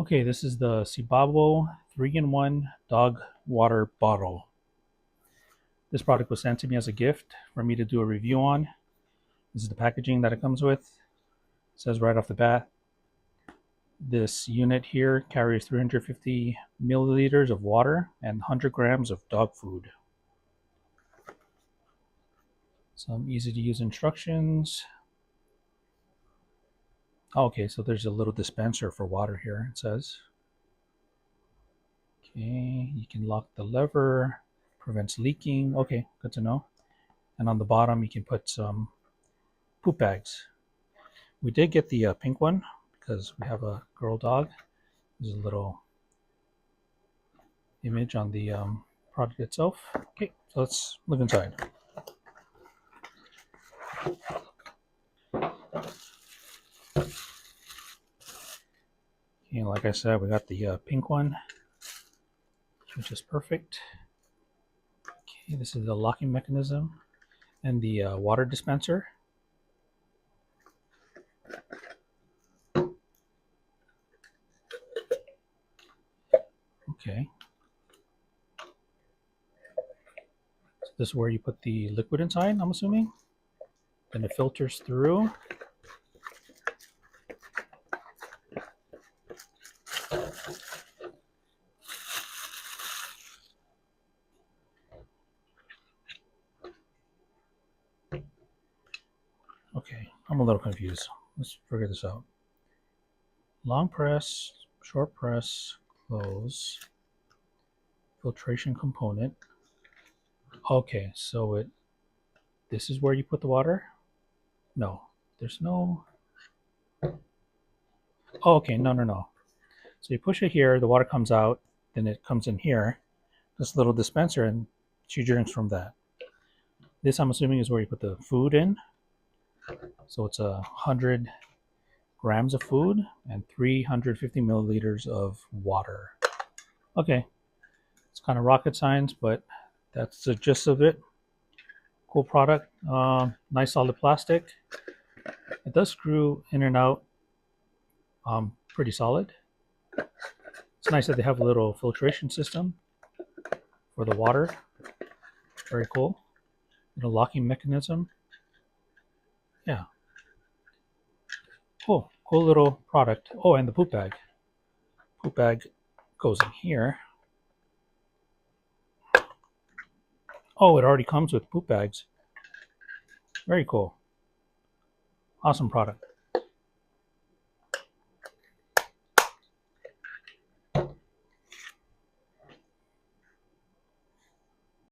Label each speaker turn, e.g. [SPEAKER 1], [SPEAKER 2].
[SPEAKER 1] Okay, this is the Cibaabo 3-in-1 dog water bottle. This product was sent to me as a gift for me to do a review on. This is the packaging that it comes with. It says right off the bat, this unit here carries 350 milliliters of water and 100 grams of dog food. Some easy to use instructions. Okay, so there's a little dispenser for water here, it says. Okay, you can lock the lever, prevents leaking. Okay, good to know. And on the bottom, you can put some poop bags. We did get the pink one because we have a girl dog. There's a little image on the product itself. Okay, so let's look inside. Okay, like I said, we got the pink one, which is perfect. Okay, this is the locking mechanism and the water dispenser. Okay. So this is where you put the liquid inside, I'm assuming. Then it filters through. Okay, I'm a little confused. Let's figure this out. Long press, short press, close. Filtration component. Okay, so this is where you put the water? No, there's no. Oh, okay, no. So you push it here, the water comes out, then it comes in here, this little dispenser, and she drinks from that. This, I'm assuming, is where you put the food in. So it's 100 grams of food and 350 milliliters of water. Okay, it's kind of rocket science, but that's the gist of it. Cool product. Nice solid plastic. It does screw in and out pretty solid. It's nice that they have a little filtration system for the water. Very cool. Little locking mechanism. Yeah. Cool. Cool little product. Oh, and the poop bag. Poop bag goes in here. Oh, it already comes with poop bags. Very cool. Awesome product.